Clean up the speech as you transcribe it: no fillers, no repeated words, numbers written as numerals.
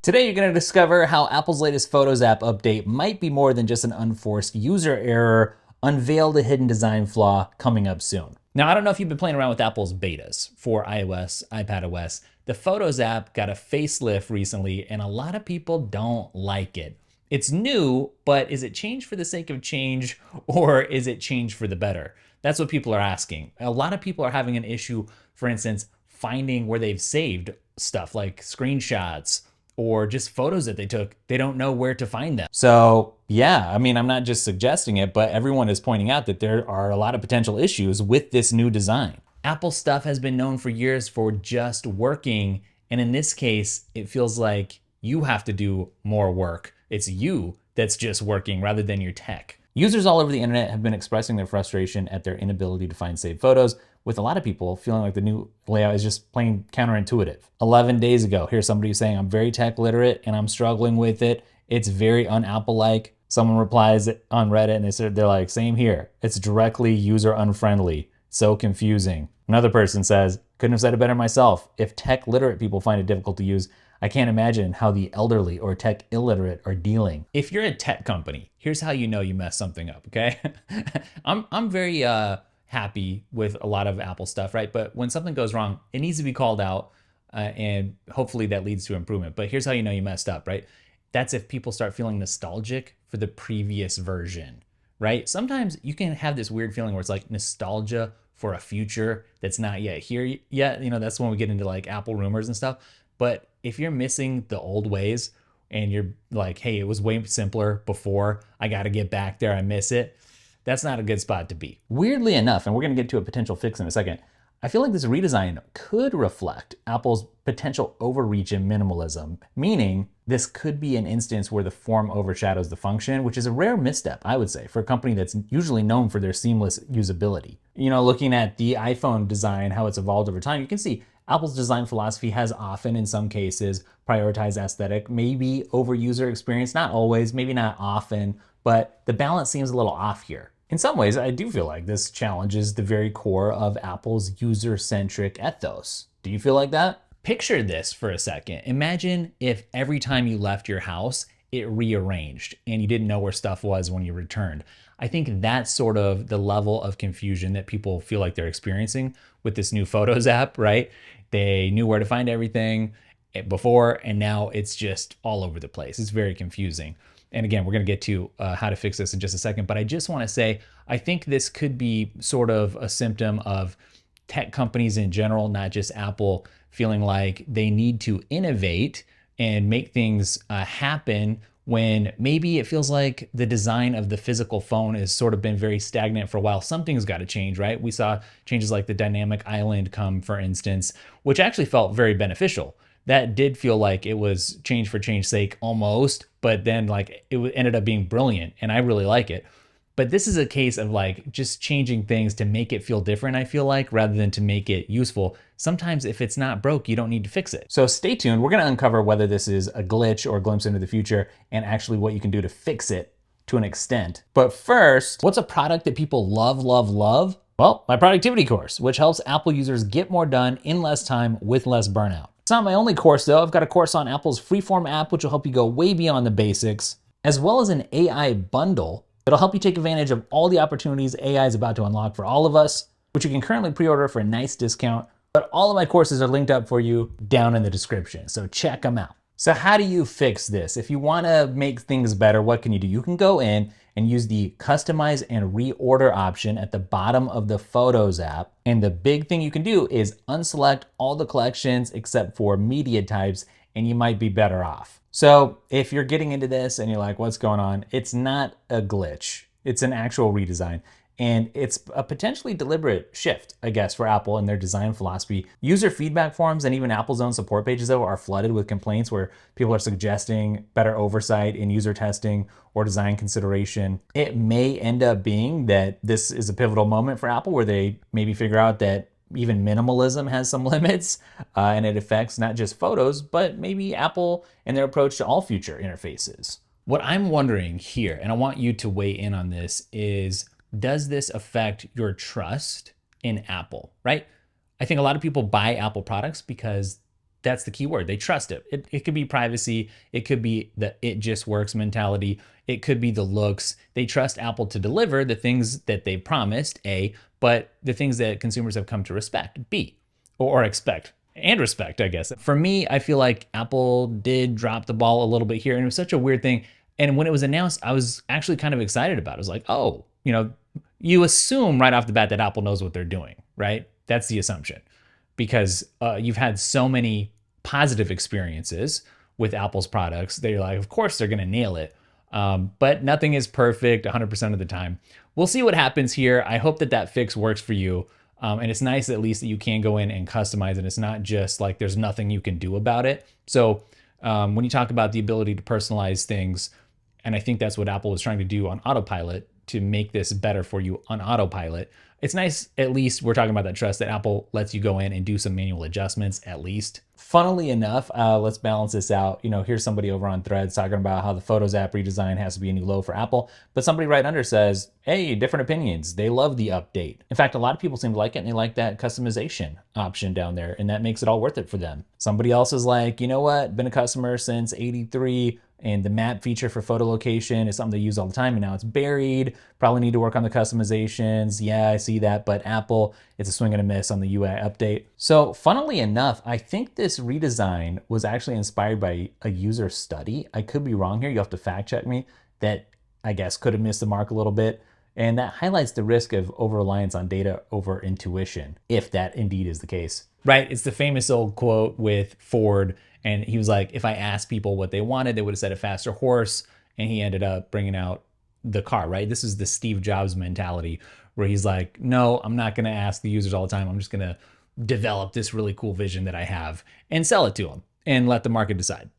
Today, you're going to discover how Apple's latest Photos app update might be more than just an unforced user error, unveil the hidden design flaw coming up soon. Now, I don't know if you've been playing around with Apple's betas for iOS, iPadOS. The Photos app got a facelift recently, and a lot of people don't like it. It's new, but is it change for the sake of change, or is it change for the better? That's what people are asking. A lot of people are having an issue, for instance, finding where they've saved stuff like screenshots or just photos that they took. They don't know where to find them. So yeah, I mean, I'm not just suggesting it, but everyone is pointing out that there are a lot of potential issues with this new design. Apple stuff has been known for years for just working. And in this case, it feels like you have to do more work. It's you that's just working rather than your tech. Users all over the internet have been expressing their frustration at their inability to find saved photos, with a lot of people feeling like the new layout is just plain counterintuitive. 11 days ago, here's somebody saying, I'm very tech literate and I'm struggling with it. It's very un-Apple-like. Someone replies on Reddit and they're like, same here. It's directly user unfriendly. So confusing. Another person says, couldn't have said it better myself. If tech literate people find it difficult to use, I can't imagine how the elderly or tech illiterate are dealing. If you're a tech company, here's how you know you messed something up, okay? I'm very happy with a lot of Apple stuff, right? But when something goes wrong, it needs to be called out and hopefully that leads to improvement. But here's how you know you messed up, right? That's if people start feeling nostalgic for the previous version, right? Sometimes you can have this weird feeling where it's like nostalgia for a future that's not yet here yet. You know, that's when we get into like Apple rumors and stuff. But if you're missing the old ways and you're like, hey, it was way simpler before, I got to get back there, I miss it, that's not a good spot to be. Weirdly enough, and we're going to get to a potential fix in a second, I feel like this redesign could reflect Apple's potential overreach in minimalism, meaning this could be an instance where the form overshadows the function, which is a rare misstep, I would say, for a company that's usually known for their seamless usability. You know, looking at the iPhone design, how it's evolved over time, you can see Apple's design philosophy has often, in some cases, prioritized aesthetic, maybe over user experience, not always, maybe not often, but the balance seems a little off here. In some ways, I do feel like this challenges the very core of Apple's user-centric ethos. Do you feel like that? Picture this for a second. Imagine if every time you left your house, it rearranged and you didn't know where stuff was when you returned. I think that's sort of the level of confusion that people feel like they're experiencing with this new Photos app, right? They knew where to find everything before, and now it's just all over the place. It's very confusing. And again, we're going to get to how to fix this in just a second, but I just want to say, I think this could be sort of a symptom of tech companies in general, not just Apple, feeling like they need to innovate and make things happen when maybe it feels like the design of the physical phone has sort of been very stagnant for a while. Something's got to change, right? We saw changes like the dynamic island come, for instance, which actually felt very beneficial. That did feel like it was change for change's sake almost, but then like it ended up being brilliant and I really like it. But this is a case of like just changing things to make it feel different, I feel like, rather than to make it useful. Sometimes if it's not broke, you don't need to fix it. So stay tuned. We're going to uncover whether this is a glitch or a glimpse into the future and actually what you can do to fix it to an extent. But first, what's a product that people love, love, love? Well, my productivity course, which helps Apple users get more done in less time with less burnout. It's not my only course though. I've got a course on Apple's Freeform app, which will help you go way beyond the basics, as well as an AI bundle that'll help you take advantage of all the opportunities AI is about to unlock for all of us, which you can currently pre-order for a nice discount. But all of my courses are linked up for you down in the description, so check them out. So how do you fix this? If you want to make things better, what can you do? You can go in and use the customize and reorder option at the bottom of the Photos app. And the big thing you can do is unselect all the collections except for media types, and you might be better off. So if you're getting into this and you're like, what's going on? It's not a glitch. It's an actual redesign. And it's a potentially deliberate shift, I guess, for Apple and their design philosophy. User feedback forums and even Apple's own support pages, though, are flooded with complaints where people are suggesting better oversight in user testing or design consideration. It may end up being that this is a pivotal moment for Apple where they maybe figure out that even minimalism has some limits and it affects not just photos, but maybe Apple and their approach to all future interfaces. What I'm wondering here, and I want you to weigh in on this, is does this affect your trust in Apple, right? I think a lot of people buy Apple products because That's the key word. They trust it. It could be privacy. It could be the it just works mentality. It could be the looks. They trust Apple to deliver the things that they promised, A, but the things that consumers have come to respect, B, or expect. And respect, I guess. For me, I feel like Apple did drop the ball a little bit here, and it was such a weird thing. And when it was announced, I was actually kind of excited about it. I was like, oh, you assume right off the bat that Apple knows what they're doing, right? That's the assumption, because you've had so many positive experiences with Apple's products that you're like, of course they're gonna nail it. But nothing is perfect 100% of the time. We'll see what happens here. I hope that that fix works for you. And it's nice at least that you can go in and customize it. It's not just like there's nothing you can do about it. So when you talk about the ability to personalize things, and I think that's what Apple was trying to do on autopilot to make this better for you on autopilot, it's nice, at least we're talking about that trust, that Apple lets you go in and do some manual adjustments at least. Funnily enough, let's balance this out. Here's somebody over on Threads talking about how the Photos app redesign has to be a new low for Apple, but somebody right under says, hey, different opinions. They love the update. In fact, a lot of people seem to like it, and they like that customization option down there, and that makes it all worth it for them. Somebody else is like, you know what? Been a customer since '83. And the map feature for photo location is something they use all the time, and now it's buried. Probably need to work on the customizations. Yeah, I see that, but Apple, it's a swing and a miss on the UI update. So funnily enough, I think this redesign was actually inspired by a user study. I could be wrong here. You have to fact check me. That, I guess, could have missed the mark a little bit. And that highlights the risk of over-reliance on data over intuition, if that indeed is the case. Right, it's the famous old quote with Ford, and he was like, if I asked people what they wanted, they would have said a faster horse, and he ended up bringing out the car, right? This is the Steve Jobs mentality, where he's like, no, I'm not gonna ask the users all the time. I'm just gonna develop this really cool vision that I have and sell it to them and let the market decide.